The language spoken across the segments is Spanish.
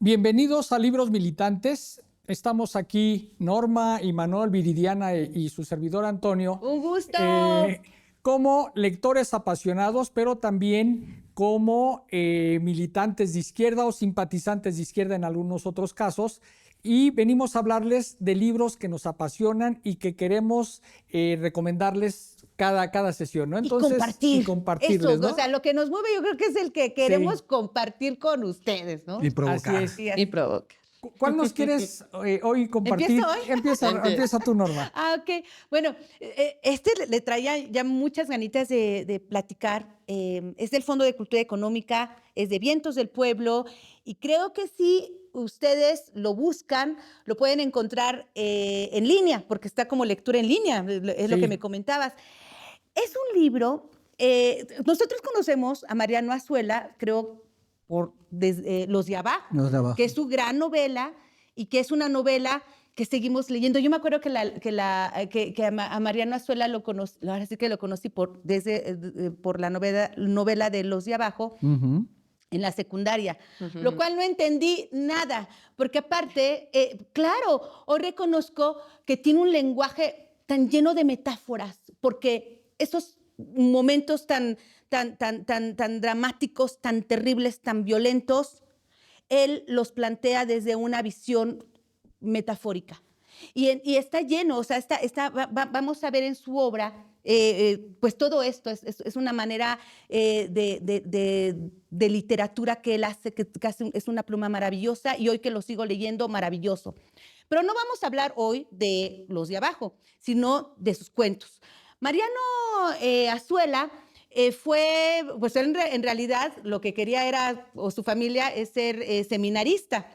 Bienvenidos a Libros Militantes. Estamos aquí Norma y Manuel, Viridiana y su servidor Antonio. ¡Un gusto! Como lectores apasionados, pero también como militantes de izquierda o simpatizantes de izquierda en algunos otros casos. Y venimos a hablarles de libros que nos apasionan y que queremos recomendarles cada sesión, ¿no? Entonces, y compartirles, eso, ¿no? O sea, lo que nos mueve yo creo que es el que queremos compartir con ustedes, ¿no? Y provocar. Así es. Y provocar. ¿Cuál nos quieres hoy compartir? ¿Empiezo hoy? Empieza tú, Norma. Ok. Bueno, le traía ya muchas ganitas de platicar. Es del Fondo de Cultura Económica, es de Vientos del Pueblo, y creo que si ustedes lo buscan, lo pueden encontrar en línea, porque está como lectura en línea, es lo que me comentabas. Es un libro, nosotros conocemos a Mariano Azuela, creo, por Los de Abajo, que es su gran novela y que es una novela que seguimos leyendo. Yo me acuerdo que a Mariano Azuela ahora sí que lo conocí por la novela de Los de Abajo. En la secundaria, lo cual no entendí nada, porque aparte, claro, hoy reconozco que tiene un lenguaje tan lleno de metáforas, porque esos momentos tan dramáticos, tan terribles, tan violentos, él los plantea desde una visión metafórica. Y está lleno, o sea, vamos a ver en su obra, pues todo esto es una manera de literatura que él hace, que es una pluma maravillosa, y hoy que lo sigo leyendo, maravilloso. Pero no vamos a hablar hoy de Los de Abajo, sino de sus cuentos. Mariano Azuela fue, pues él en realidad lo que quería era, o su familia, es ser seminarista.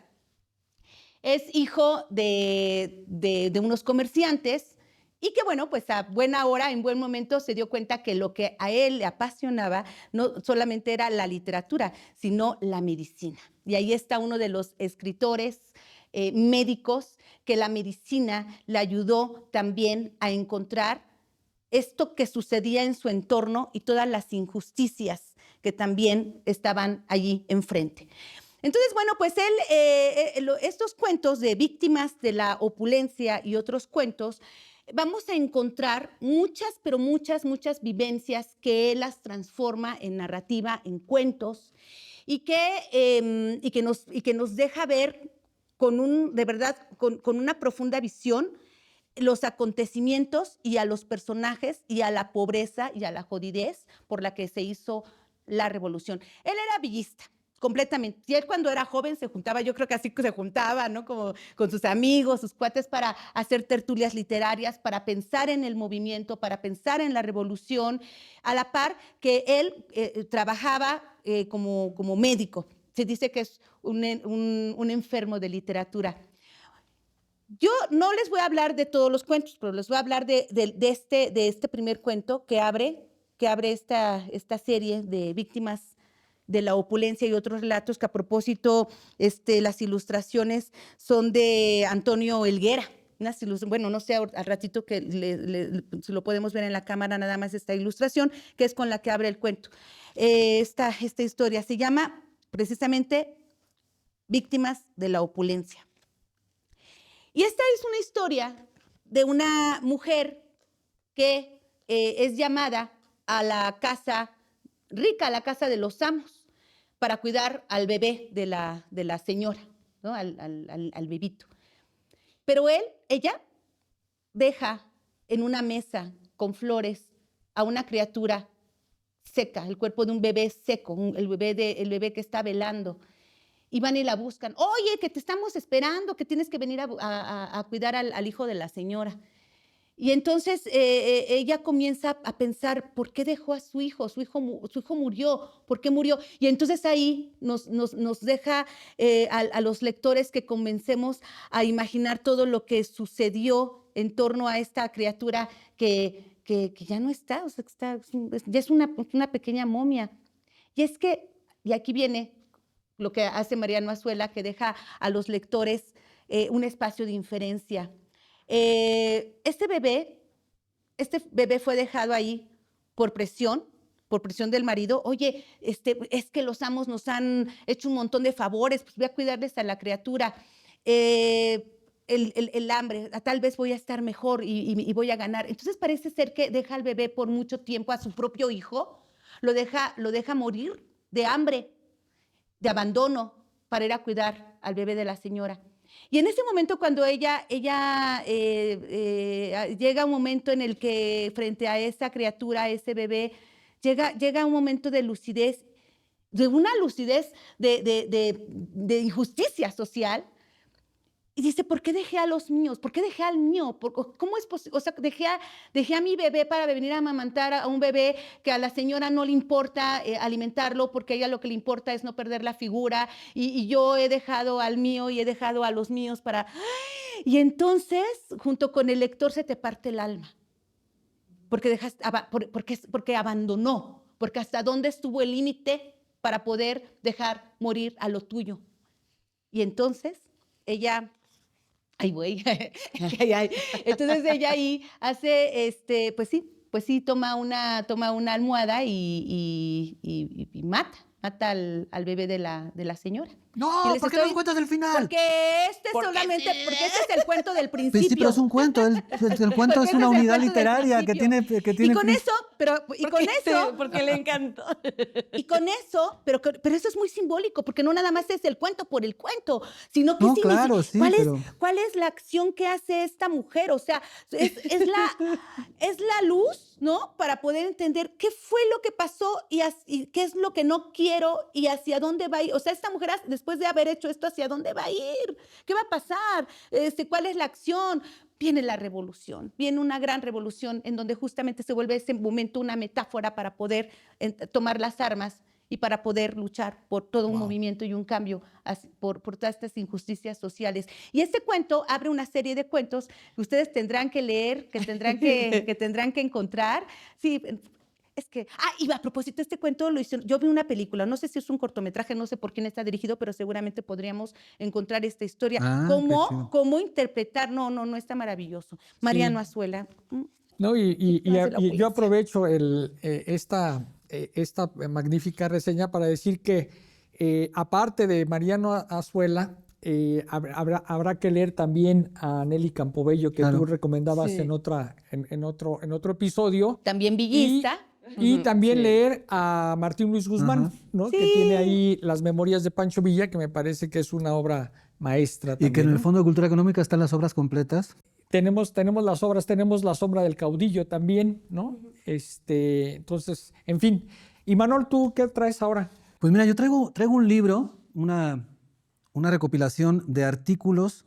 Es hijo de unos comerciantes y que, bueno, pues a buena hora, en buen momento, se dio cuenta que lo que a él le apasionaba no solamente era la literatura, sino la medicina. Y ahí está uno de los escritores médicos que la medicina le ayudó también a encontrar esto que sucedía en su entorno y todas las injusticias que también estaban allí enfrente. Entonces, bueno, pues estos cuentos de Víctimas de la Opulencia y otros cuentos, vamos a encontrar muchas, pero muchas vivencias que él las transforma en narrativa, en cuentos, y que nos deja ver de verdad, con una profunda visión los acontecimientos y a los personajes y a la pobreza y a la jodidez por la que se hizo la revolución. Él era villista, completamente. Y él cuando era joven se juntaba, yo creo que así se juntaba, ¿no? Como con sus amigos, sus cuates, para hacer tertulias literarias, para pensar en el movimiento, para pensar en la revolución, a la par que él trabajaba como médico. Se dice que es un enfermo de literatura. Yo no les voy a hablar de todos los cuentos, pero les voy a hablar de este primer cuento que abre esta serie de Víctimas de la Opulencia y otros relatos, que a propósito las ilustraciones son de Antonio Helguera. Bueno, no sé, al ratito que si lo podemos ver en la cámara, nada más esta ilustración, que es con la que abre el cuento. Esta historia se llama precisamente Víctimas de la Opulencia. Y esta es una historia de una mujer que es llamada a la casa rica, a la casa de los amos, para cuidar al bebé de la señora, ¿no? al bebito. Pero ella deja en una mesa con flores a una criatura seca, el cuerpo de un bebé seco, el bebé que está velando. Y van y la buscan. Oye, que te estamos esperando, que tienes que venir a cuidar al hijo de la señora. Y entonces ella comienza a pensar, ¿por qué dejó a su hijo? Su hijo murió, ¿por qué murió? Y entonces ahí nos deja a los lectores que comencemos a imaginar todo lo que sucedió en torno a esta criatura que ya no está, o sea, ya es una pequeña momia. Y aquí viene lo que hace Mariano Azuela, que deja a los lectores un espacio de inferencia. Este bebé fue dejado ahí por presión por presión del marido, oye, es que los amos nos han hecho un montón de favores, pues voy a cuidarles a la criatura. El hambre, tal vez voy a estar mejor y voy a ganar. Entonces parece ser que deja al bebé por mucho tiempo, a su propio hijo, lo deja morir de hambre, de abandono, para ir a cuidar al bebé de la señora. Y en ese momento, cuando ella llega un momento en el que frente a esa criatura, a ese bebé, llega un momento de lucidez, de una lucidez de injusticia social, y dice, ¿por qué dejé a los míos? ¿Por qué dejé al mío? ¿Cómo es posible? O sea, dejé a mi bebé para venir a amamantar a un bebé que a la señora no le importa alimentarlo, porque a ella lo que le importa es no perder la figura, y yo he dejado al mío y he dejado a los míos para... Y entonces, junto con el lector, se te parte el alma, porque abandonó, porque hasta dónde estuvo el límite para poder dejar morir a lo tuyo. Y entonces, ella... Ay, güey. Entonces ella ahí hace, pues sí, toma una almohada y mata al bebé de la señora. No, ¿por qué no me cuentas el final? Porque porque este es el cuento del principio. Pues sí, pero es un cuento. El cuento es una unidad literaria que tiene. Y con eso, porque le encantó. Y con eso, pero eso es muy simbólico, porque no nada más es el cuento por el cuento, sino que claro, sí, ¿cuál es la acción que hace esta mujer? O sea, es la luz, ¿no? Para poder entender qué fue lo que pasó y qué es lo que no quiero y hacia dónde va a ir. O sea, esta mujer, después de haber hecho esto, ¿hacia dónde va a ir? ¿Qué va a pasar? ¿Cuál es la acción? Viene la revolución, viene una gran revolución en donde justamente se vuelve ese momento una metáfora para poder tomar las armas y para poder luchar por todo un movimiento y un cambio por todas estas injusticias sociales. Y este cuento abre una serie de cuentos que ustedes tendrán que leer, que tendrán que encontrar. Sí, es que, y a propósito, este cuento lo hizo, yo vi una película, no sé si es un cortometraje, no sé por quién está dirigido, pero seguramente podríamos encontrar esta historia. ¿Cómo interpretar? No, está maravilloso. Mariano Azuela. No, y yo aprovecho esta magnífica reseña para decir que aparte de Mariano Azuela, habrá que leer también a Nelly Campobello, que tú recomendabas en otro episodio. También villista. Y también leer a Martín Luis Guzmán, ¿no? Que tiene ahí Las Memorias de Pancho Villa, que me parece que es una obra maestra también. Y que en el Fondo de Cultura Económica están las obras completas. Tenemos las obras, tenemos La Sombra del Caudillo también, ¿no? Entonces, en fin. Y Manol, ¿tú qué traes ahora? Pues mira, yo traigo un libro, una recopilación de artículos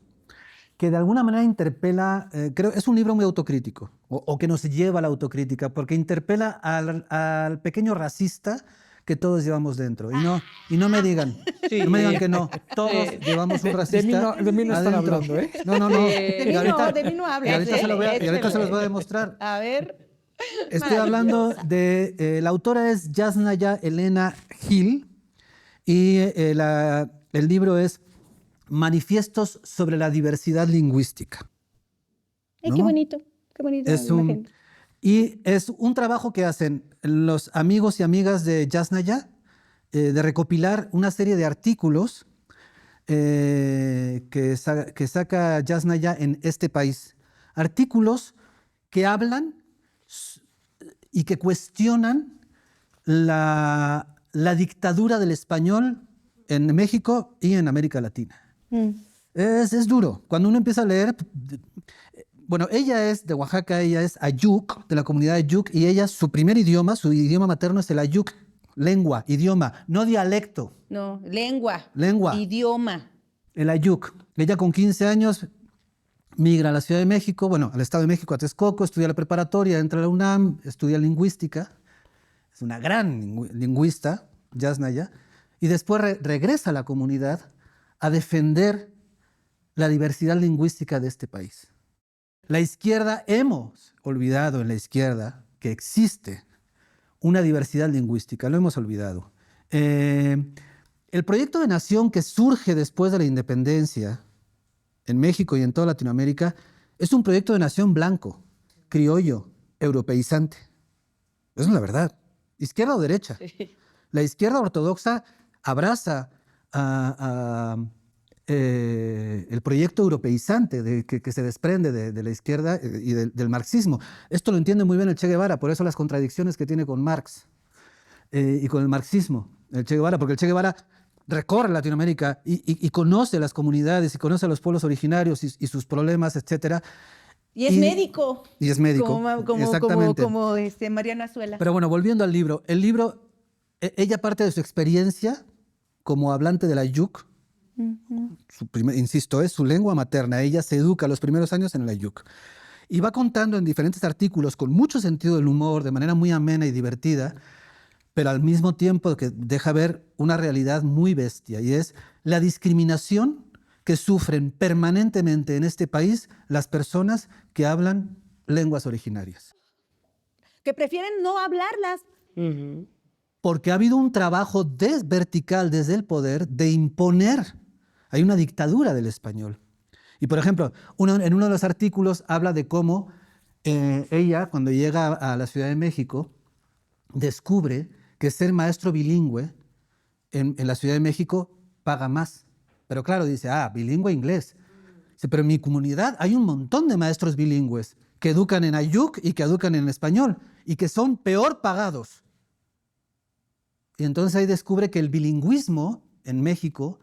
que de alguna manera interpela, creo, es un libro muy autocrítico, o que nos lleva a la autocrítica, porque interpela al pequeño racista que todos llevamos dentro. Y no me digan, no me digan que no, todos llevamos un racista. De mí no están hablando, ¿eh? No. De mí no hablas. Y ahorita se los voy a demostrar. A ver. Estoy hablando de, la autora es Yasnaya Elena Gil, y el libro es Manifiestos sobre la diversidad lingüística. ¿No? Qué bonito Y es un trabajo que hacen los amigos y amigas de Yasnaya, de recopilar una serie de artículos que saca Yasnaya en este país. Artículos que hablan y que cuestionan la dictadura del español en México y en América Latina. Es duro. Cuando uno empieza a leer... Bueno, ella es de Oaxaca, ella es Ayuk, de la comunidad Ayuk, y ella, su primer idioma, su idioma materno es el Ayuk, lengua, idioma, no dialecto. No, lengua. Idioma. El Ayuk. Ella con 15 años migra a la Ciudad de México, bueno, al Estado de México, a Texcoco, estudia la preparatoria, entra a la UNAM, estudia lingüística. Es una gran lingüista, Yasnaya, y después regresa a la comunidad a defender la diversidad lingüística de este país. La izquierda, hemos olvidado en la izquierda que existe una diversidad lingüística, lo hemos olvidado. El proyecto de nación que surge después de la independencia en México y en toda Latinoamérica es un proyecto de nación blanco, criollo, europeizante. Esa es la verdad. izquierda o derecha. Sí. La izquierda ortodoxa abraza el proyecto europeizante que se desprende de la izquierda y del marxismo. Esto lo entiende muy bien el Che Guevara, por eso las contradicciones que tiene con Marx y con el marxismo, el Che Guevara, porque el Che Guevara recorre Latinoamérica y conoce las comunidades y conoce a los pueblos originarios y sus problemas, etcétera. Y es médico. Y es médico, exactamente. Como Mariano Azuela. Pero bueno, volviendo al libro. El libro, ella parte de su experiencia como hablante de la Yuk. Insisto, es su lengua materna. Ella se educa los primeros años en la Yuk. Y va contando en diferentes artículos, con mucho sentido del humor, de manera muy amena y divertida, pero al mismo tiempo que deja ver una realidad muy bestia, y es la discriminación que sufren permanentemente en este país las personas que hablan lenguas originarias. Que prefieren no hablarlas. Porque ha habido un trabajo vertical desde el poder de imponer. Hay una dictadura del español. Y, por ejemplo, en uno de los artículos habla de cómo ella, cuando llega a la Ciudad de México, descubre que ser maestro bilingüe en la Ciudad de México paga más. Pero claro, dice, bilingüe inglés. Dice, pero en mi comunidad hay un montón de maestros bilingües que educan en Ayuk y que educan en español y que son peor pagados. Y entonces ahí descubre que el bilingüismo en México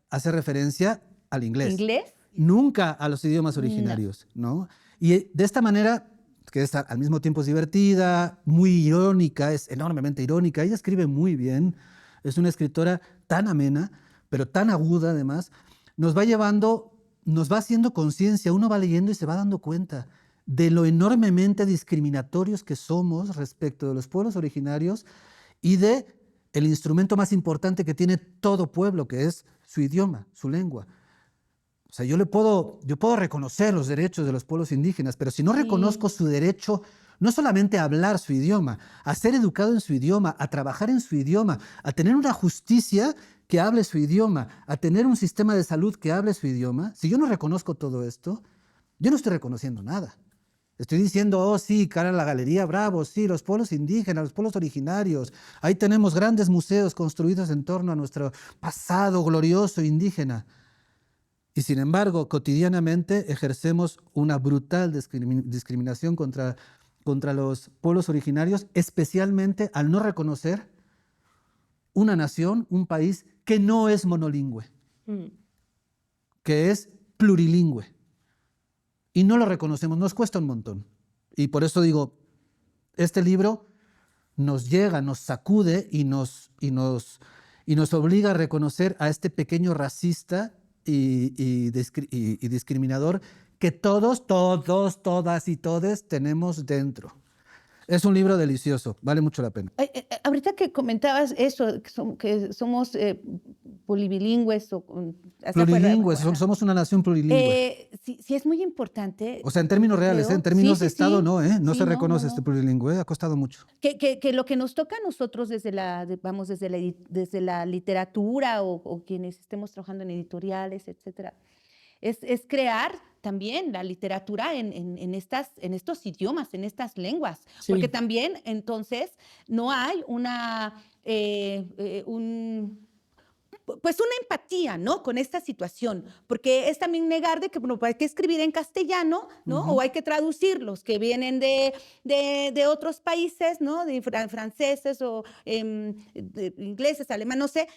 hace referencia al inglés. ¿Inglés? Nunca a los idiomas originarios, ¿no? Y de esta manera, que al mismo tiempo es divertida, muy irónica, es enormemente irónica, ella escribe muy bien, es una escritora tan amena, pero tan aguda además, nos va haciendo conciencia, uno va leyendo y se va dando cuenta de lo enormemente discriminatorios que somos respecto de los pueblos originarios y de el instrumento más importante que tiene todo pueblo, que es su idioma, su lengua. O sea, yo puedo reconocer los derechos de los pueblos indígenas, pero si no reconozco su derecho, no solamente a hablar su idioma, a ser educado en su idioma, a trabajar en su idioma, a tener una justicia que hable su idioma, a tener un sistema de salud que hable su idioma, si yo no reconozco todo esto, yo no estoy reconociendo nada. Estoy diciendo, sí, cara a la galería, bravo, sí, los pueblos indígenas, los pueblos originarios. Ahí tenemos grandes museos construidos en torno a nuestro pasado glorioso indígena. Y sin embargo, cotidianamente ejercemos una brutal discriminación contra los pueblos originarios, especialmente al no reconocer una nación, un país que no es monolingüe, que es plurilingüe. Y no lo reconocemos, nos cuesta un montón. Y por eso digo, este libro nos llega, nos sacude y nos obliga a reconocer a este pequeño racista y discriminador que todos, todas y todes tenemos dentro. Es un libro delicioso, vale mucho la pena. Ahorita que comentabas eso, que somos polibilingües. Plurilingües, somos una nación plurilingüe. Sí, es muy importante. O sea, en términos reales, en términos de Estado, no, no sí, se reconoce este plurilingüe, ha costado mucho. Que lo que nos toca a nosotros desde la literatura o quienes estemos trabajando en editoriales, etcétera, es crear también la literatura en estos idiomas, en estas lenguas. Sí. Porque también, entonces, no hay una empatía, ¿no?, con esta situación, porque es también negar de que, bueno, hay que escribir en castellano, ¿no? O hay que traducir los que vienen de otros países, ¿no?, de franceses o ingleses, alemanes, no sé,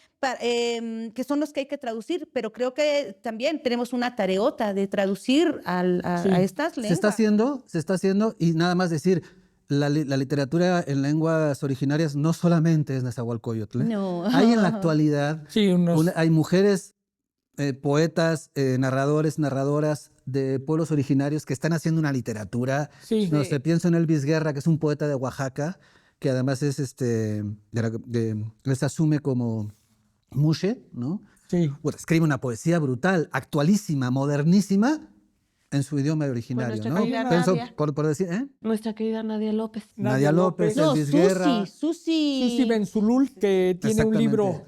que son los que hay que traducir, pero creo que también tenemos una tareota de traducir a estas lenguas. Se está haciendo, y nada más decir, la literatura en lenguas originarias no solamente es Nezahualcóyotl. No. Hay en la actualidad, hay mujeres, poetas, narradoras de pueblos originarios que están haciendo una literatura. Sí. No sé, pienso en Elvis Guerra, que es un poeta de Oaxaca, que además es les asume como mushe, ¿no? Sí. Bueno, escribe una poesía brutal, actualísima, modernísima, en su idioma originario, pues ¿no? Pienso, por decir, nuestra querida Nadia López. Nadia López, Elvis Guerra. Susi Benzulul, que tiene un libro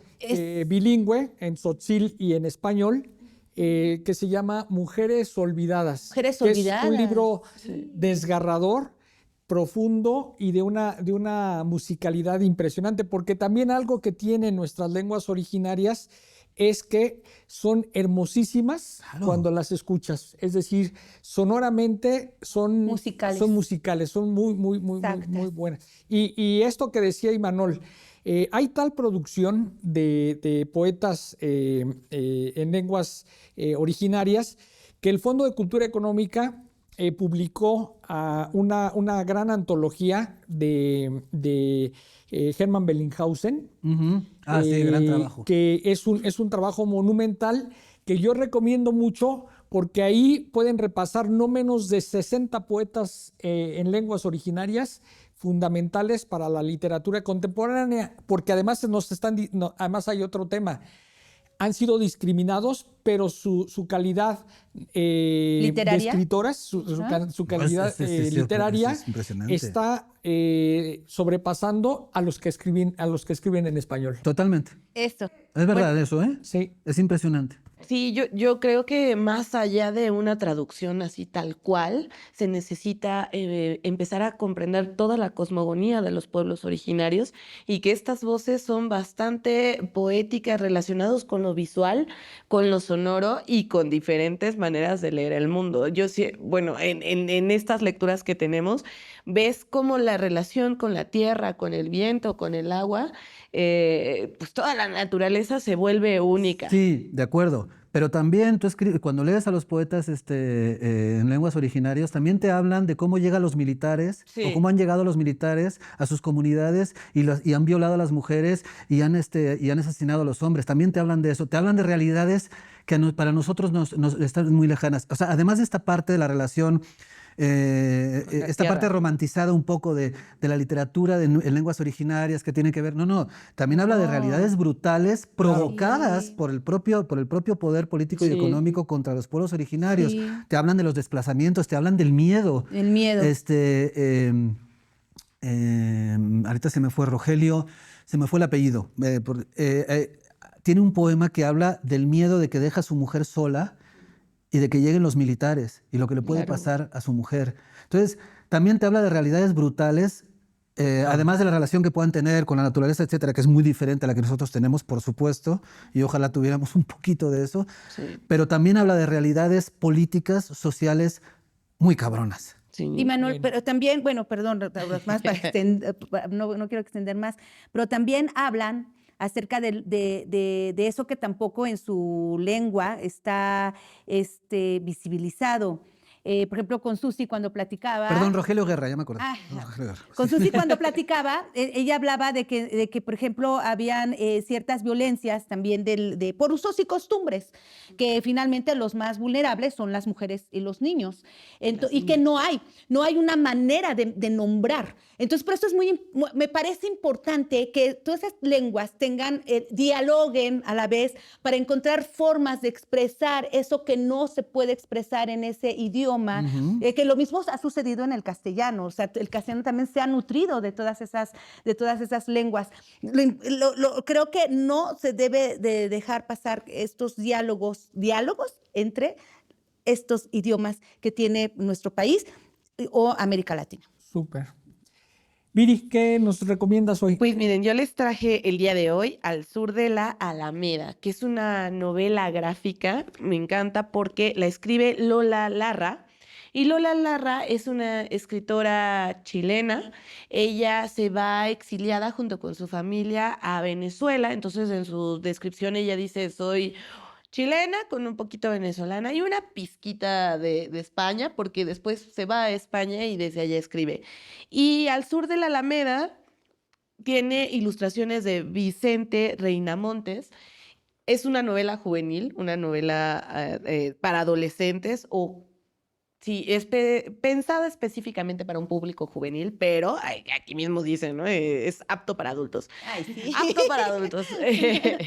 bilingüe en tzotzil y en español, que se llama Mujeres Olvidadas. Mujeres Olvidadas. Es un libro desgarrador profundo y de una musicalidad impresionante, porque también algo que tienen nuestras lenguas originarias es que son hermosísimas cuando las escuchas. Es decir, sonoramente son musicales, son muy buenas. Y esto que decía Imanol, hay tal producción de poetas en lenguas originarias que el Fondo de Cultura Económica publicó una gran antología de Hermann Bellinghausen. Sí, gran trabajo. Que es un trabajo monumental que yo recomiendo mucho porque ahí pueden repasar no menos de 60 poetas en lenguas originarias fundamentales para la literatura contemporánea, porque además además hay otro tema. Han sido discriminados, pero su calidad de escritoras, su calidad literaria está sobrepasando a los que escriben en español. Totalmente. Esto. Es verdad eso, ¿eh? Sí. Es impresionante. Sí, yo creo que más allá de una traducción así tal cual, se necesita empezar a comprender toda la cosmogonía de los pueblos originarios y que estas voces son bastante poéticas relacionadas con lo visual, con lo sonoro y con diferentes maneras de leer el mundo. Yo sí, bueno, en estas lecturas que tenemos, ves cómo la relación con la tierra, con el viento, con el agua, pues toda la naturaleza se vuelve única. Sí, de acuerdo. Pero también tú cuando lees a los poetas en lenguas originarias, también te hablan de cómo llegan los militares o cómo han llegado los militares a sus comunidades y han violado a las mujeres y han asesinado a los hombres. También te hablan de eso. Te hablan de realidades que para nosotros nos están muy lejanas. O sea, además de esta parte de la relación, esta parte romantizada un poco de la literatura en lenguas originarias que tiene que ver, también habla de realidades brutales provocadas por el propio poder político y económico contra los pueblos originarios. Sí. Te hablan de los desplazamientos, te hablan del miedo. El miedo. Ahorita se me fue Rogelio, se me fue el apellido. Tiene un poema que habla del miedo de que deja a su mujer sola y de que lleguen los militares y lo que le puede pasar a su mujer. Entonces, también te habla de realidades brutales, además de la relación que puedan tener con la naturaleza, etcétera, que es muy diferente a la que nosotros tenemos, por supuesto, y ojalá tuviéramos un poquito de eso, pero también habla de realidades políticas, sociales muy cabronas. Sí. Y Manuel, pero también, bueno, perdón, más no quiero extender más, pero también hablan acerca de eso que tampoco en su lengua está visibilizado. Por ejemplo, con Susi cuando platicaba... Perdón, Rogelio Guerra, ya me acordé. Con Susi cuando platicaba, ella hablaba de que, por ejemplo, habían ciertas violencias también por usos y costumbres, que finalmente los más vulnerables son las mujeres y los niños. Y que no hay una manera de nombrar. Entonces, por eso me parece importante que todas esas lenguas dialoguen a la vez para encontrar formas de expresar eso que no se puede expresar en ese idioma. Que lo mismo ha sucedido en el castellano. O sea, el castellano también se ha nutrido de todas esas lenguas. Creo que no se debe de dejar pasar estos diálogos entre estos idiomas que tiene nuestro país o América Latina. Súper. Viri, ¿qué nos recomiendas hoy? Pues miren, yo les traje el día de hoy Al sur de la Alameda, que es una novela gráfica. Me encanta porque la escribe Lola Larra. Y Lola Larra es una escritora chilena. Ella se va exiliada junto con su familia a Venezuela. Entonces, en su descripción ella dice, soy chilena con un poquito venezolana y una pizquita de España, porque después se va a España y desde allá escribe. Y Al sur de la Alameda tiene ilustraciones de Vicente Reinamontes. Es una novela juvenil, una novela para adolescentes sí, es pensada específicamente para un público juvenil, pero aquí mismo dicen, ¿no? Es apto para adultos. Ay, sí. Apto para adultos.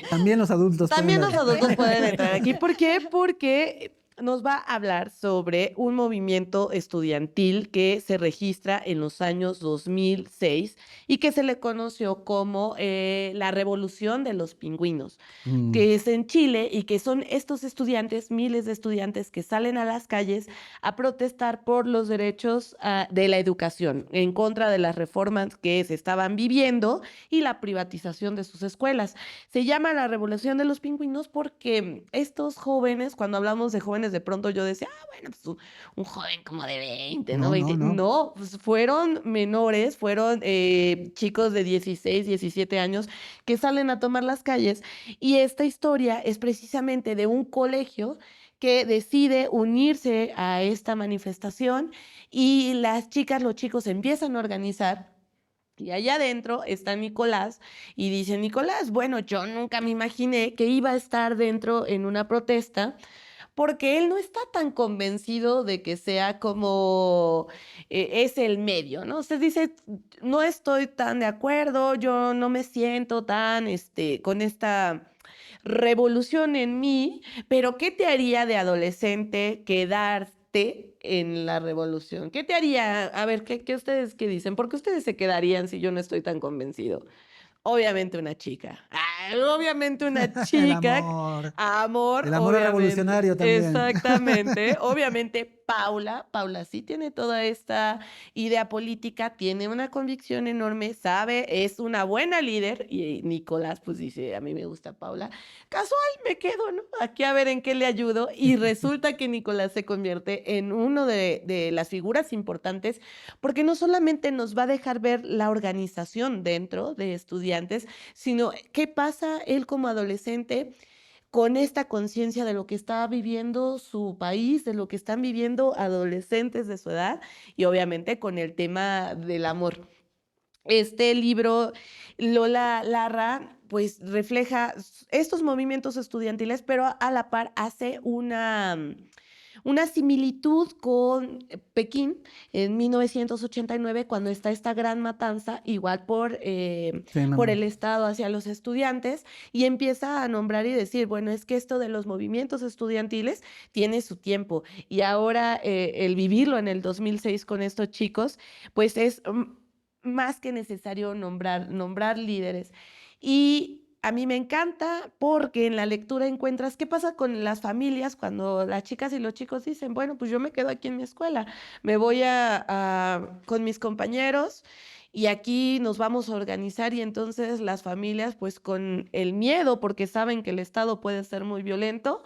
También los adultos. También los adultos pueden entrar aquí. ¿Por qué? Porque nos va a hablar sobre un movimiento estudiantil que se registra en los años 2006 y que se le conoció como la Revolución de los Pingüinos, Mm. que es en Chile y que son estos estudiantes, miles de estudiantes que salen a las calles a protestar por los derechos de la educación, en contra de las reformas que se estaban viviendo y la privatización de sus escuelas. Se llama la Revolución de los Pingüinos porque estos jóvenes, cuando hablamos de jóvenes, de pronto yo decía, bueno, pues un joven como de 20, ¿no? No, 20. no, no. No, pues fueron menores, fueron chicos de 16, 17 años que salen a tomar las calles. Y esta historia es precisamente de un colegio que decide unirse a esta manifestación y las chicas, los chicos se empiezan a organizar. Y allá adentro está Nicolás y dice, Nicolás, bueno, yo nunca me imaginé que iba a estar dentro en una protesta porque él no está tan convencido de que sea como es el medio, ¿no? Usted dice, no estoy tan de acuerdo, yo no me siento tan con esta revolución en mí, pero ¿qué te haría de adolescente quedarte en la revolución? ¿Qué te haría? A ver, ¿qué ustedes qué dicen? ¿Por qué ustedes se quedarían si yo no estoy tan convencido? Obviamente una chica. Obviamente una El chica. amor. Amor, El amor es obviamente. revolucionario también. Exactamente. Obviamente Paula sí tiene toda esta idea política, tiene una convicción enorme, sabe, es una buena líder. Y Nicolás pues dice, a mí me gusta Paula. Casual, me quedo, ¿no? Aquí a ver en qué le ayudo. Y resulta que Nicolás se convierte en uno de las figuras importantes porque no solamente nos va a dejar ver la organización dentro de estudiantes, sino qué pasa él como adolescente con esta conciencia de lo que está viviendo su país, de lo que están viviendo adolescentes de su edad y obviamente con el tema del amor. Este libro, Lola Larra, pues refleja estos movimientos estudiantiles, pero a la par hace una similitud con Pekín en 1989, cuando está esta gran matanza, igual Sí, por mamá. el Estado hacia los estudiantes, y empieza a nombrar y decir, bueno, es que esto de los movimientos estudiantiles tiene su tiempo, y ahora el vivirlo en el 2006 con estos chicos, pues es más que necesario nombrar líderes. Y a mí me encanta porque en la lectura encuentras qué pasa con las familias cuando las chicas y los chicos dicen, bueno, pues yo me quedo aquí en mi escuela, me voy con mis compañeros y aquí nos vamos a organizar y entonces las familias pues con el miedo porque saben que el Estado puede ser muy violento,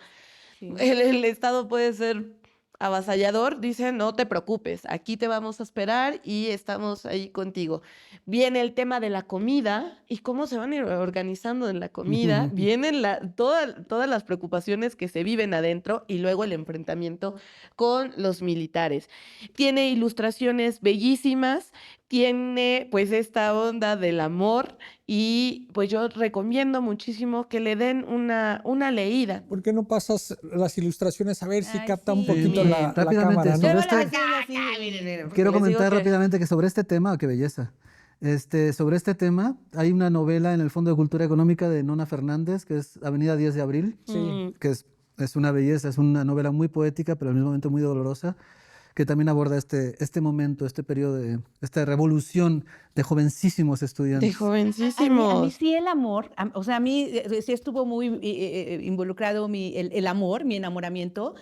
Sí. el Estado puede ser avasallador, dicen, no te preocupes, aquí te vamos a esperar y estamos ahí contigo. Viene el tema de la comida y cómo se van a ir organizando en la comida, vienen todas las preocupaciones que se viven adentro y luego el enfrentamiento con los militares. Tiene ilustraciones bellísimas, tiene pues esta onda del amor y pues yo recomiendo muchísimo que le den una leída. ¿Por qué no pasas las ilustraciones a ver si Ay, capta un sí. poquito Sí, la rápidamente, cámara, sobre ¿no? Yo este- la hacía así. Quiero les digo comentar que- rápidamente que sobre este tema, qué belleza. Sobre este tema, hay una novela en el Fondo de Cultura Económica de Nona Fernández, que es Avenida 10 de Abril, Sí. que es una belleza, es una novela muy poética, pero al mismo momento muy dolorosa, que también aborda este momento, este periodo esta revolución de jovencísimos De estudiantes. A mí jovencísimos. sí el amor, o sea, a mí sí estuvo muy involucrado el amor, mi enamoramiento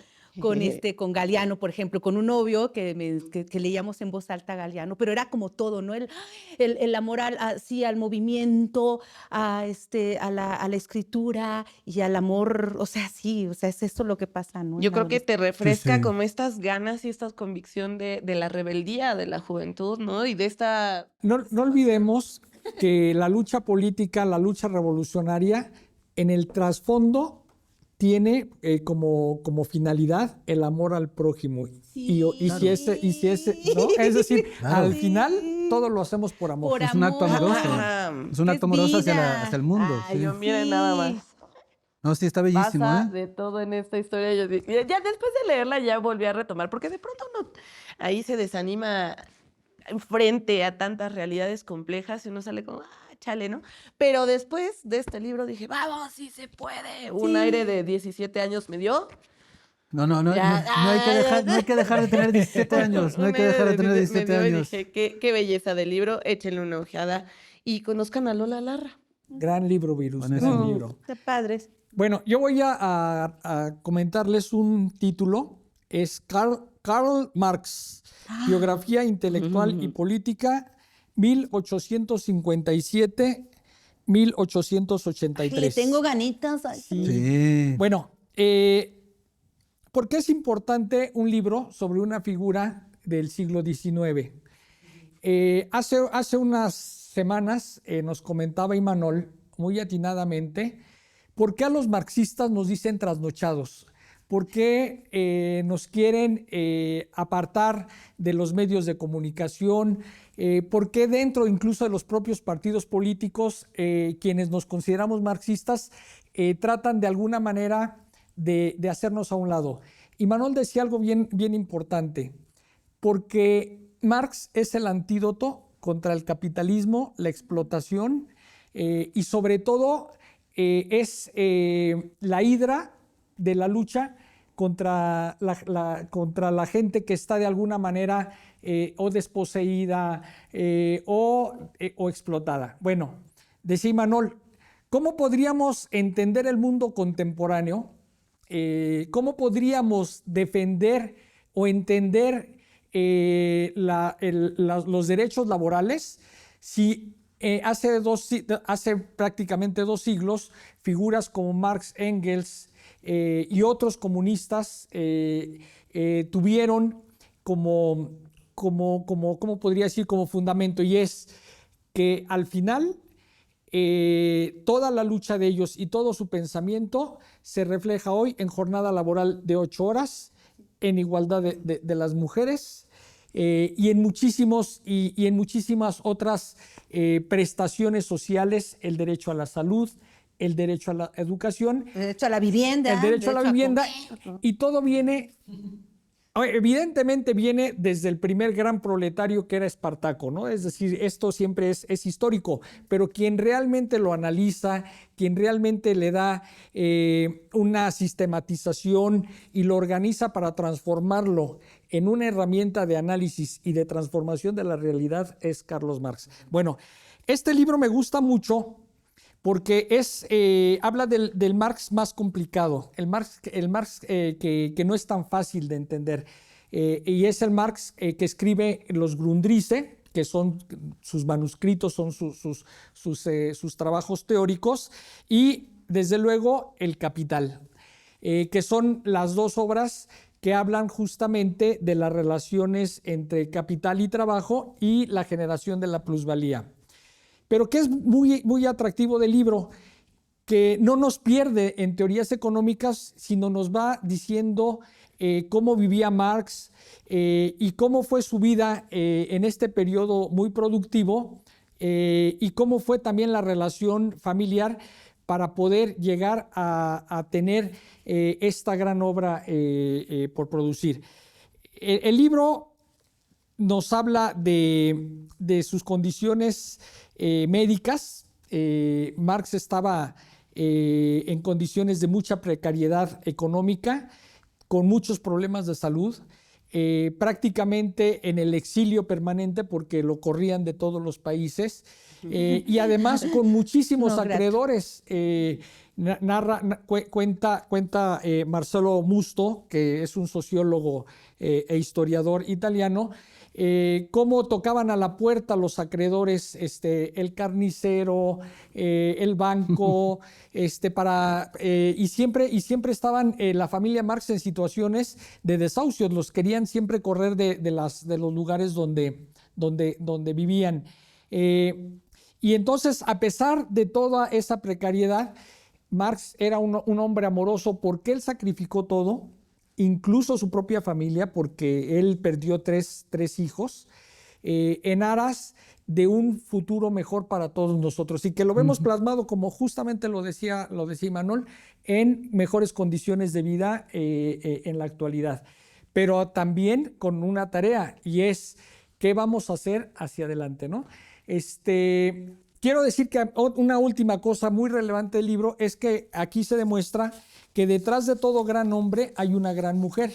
con Galeano, por ejemplo, con un novio que leíamos en voz alta Galeano, pero era como todo, ¿no? El amor sí, al movimiento, a la escritura y al amor, o sea, sí, o sea, es eso lo que pasa, ¿no? Yo En la creo que te refresca sí. como estas ganas y esta convicción de la rebeldía de la juventud, ¿no? Y de esta... No olvidemos que la lucha política, la lucha revolucionaria, en el trasfondo tiene como finalidad el amor al prójimo. Y si ese, ¿no? Es decir, Claro. al final todo lo hacemos por amor. Por Es un acto amor. amoroso. Ajá. Es un ¡Qué acto amoroso vida! hacia el mundo. Ay, Sí. yo miren nada más. No, sí, está bellísimo, Pasa ¿eh? de todo en esta historia. Ya después de leerla ya volví a retomar, porque de pronto uno ahí se desanima frente a tantas realidades complejas y uno sale como, chale, ¿no? Pero después de este libro dije, vamos, sí se puede. Un Sí. aire de 17 años me dio. No Ya. hay que dejar de tener 17 años. No hay que dejar de tener 17 Me dio y años. dije, qué belleza de libro, échenle una ojeada y conozcan a Lola Larra. Gran libro, Virus, Buenísimo. gran libro. Qué padres. Bueno, yo voy a comentarles un título. Es Karl Marx, Biografía Intelectual y Política, 1857-1883. Ay, le tengo ganitas. Ay, Sí. Sí. Bueno, ¿por qué es importante un libro sobre una figura del siglo XIX? Hace unas semanas nos comentaba Imanol, muy atinadamente, ¿por qué a los marxistas nos dicen trasnochados? ¿Por qué nos quieren apartar de los medios de comunicación? ¿Por qué dentro incluso de los propios partidos políticos, quienes nos consideramos marxistas, tratan de alguna manera de hacernos a un lado? Imanol decía algo bien importante, porque Marx es el antídoto contra el capitalismo, la explotación y sobre todo es la hidra de la lucha contra la gente que está de alguna manera o desposeída o explotada. Bueno, decía Imanol, ¿cómo podríamos entender el mundo contemporáneo? ¿Cómo podríamos defender o entender los derechos laborales si hace prácticamente 2 siglos figuras como Marx, Engels y otros comunistas tuvieron ¿cómo podría decir? Como fundamento, y es que al final toda la lucha de ellos y todo su pensamiento se refleja hoy en jornada laboral de 8 horas, en igualdad de las mujeres y en muchísimas otras prestaciones sociales, el derecho a la salud, el derecho a la educación, el derecho a la vivienda. el derecho a la vivienda, y todo viene, evidentemente viene desde el primer gran proletario que era Espartaco, ¿no? Es decir, esto siempre es histórico, pero quien realmente lo analiza, quien realmente le da una sistematización y lo organiza para transformarlo en una herramienta de análisis y de transformación de la realidad es Carlos Marx. Bueno, este libro me gusta mucho porque habla del Marx más complicado, el Marx que no es tan fácil de entender, y es el Marx que escribe los Grundrisse, que son sus manuscritos, son sus trabajos teóricos, y desde luego el Capital, que son las 2 obras que hablan justamente de las relaciones entre capital y trabajo y la generación de la plusvalía. Pero que es muy atractivo del libro, que no nos pierde en teorías económicas, sino nos va diciendo cómo vivía Marx y cómo fue su vida en este periodo muy productivo y cómo fue también la relación familiar para poder llegar a tener esta gran obra por producir. El libro nos habla de sus condiciones médicas. Marx estaba en condiciones de mucha precariedad económica, con muchos problemas de salud, prácticamente en el exilio permanente porque lo corrían de todos los países y además con muchísimos acreedores. Cuenta Marcelo Musto, que es un sociólogo e historiador italiano, cómo tocaban a la puerta los acreedores, el carnicero, el banco, y siempre estaban la familia Marx en situaciones de desahucios, los querían siempre correr de los lugares donde vivían. Y entonces, a pesar de toda esa precariedad, Marx era un hombre amoroso porque él sacrificó todo, incluso su propia familia, porque él perdió tres hijos, en aras de un futuro mejor para todos nosotros, y que lo vemos plasmado, como justamente lo decía Imanol, en mejores condiciones de vida en la actualidad. Pero también con una tarea, y es qué vamos a hacer hacia adelante, ¿no? quiero decir que una última cosa muy relevante del libro es que aquí se demuestra que detrás de todo gran hombre hay una gran mujer.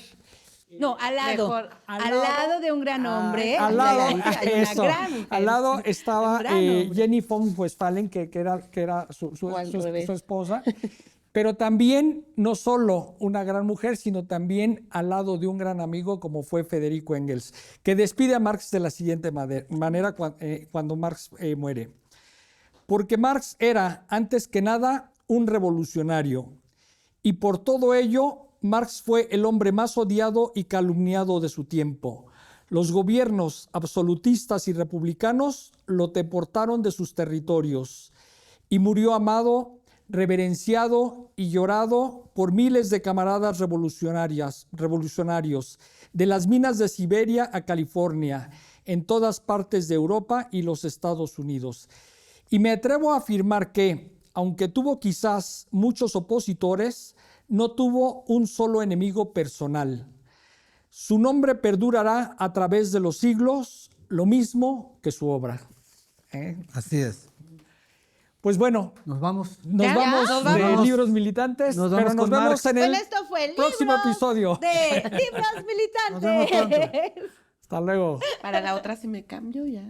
No, al lado. Mejor, Al lado de un gran hombre. Al lado, hay una eso, gran mujer. al lado estaba Un gran hombre. Jenny von Westphalen, que era su O al su revés. esposa, pero también no solo una gran mujer, sino también al lado de un gran amigo como fue Federico Engels, que despide a Marx de la siguiente manera cuando Marx muere. Porque Marx era, antes que nada, un revolucionario, y por todo ello Marx fue el hombre más odiado y calumniado de su tiempo. Los gobiernos absolutistas y republicanos lo deportaron de sus territorios y murió amado, reverenciado y llorado por miles de camaradas revolucionarios, de las minas de Siberia a California, en todas partes de Europa y los Estados Unidos. Y me atrevo a afirmar que, aunque tuvo quizás muchos opositores, no tuvo un solo enemigo personal. Su nombre perdurará a través de los siglos, lo mismo que su obra. Así es. Pues bueno, Nos vamos. nos Ya, vamos nos de vamos. Libros Militantes, Nos pero vamos nos con vemos Marx. en el Bueno, esto fue el próximo libro episodio. de Libros Nos vemos Militantes. Hasta luego. Para la otra, si me cambio ya.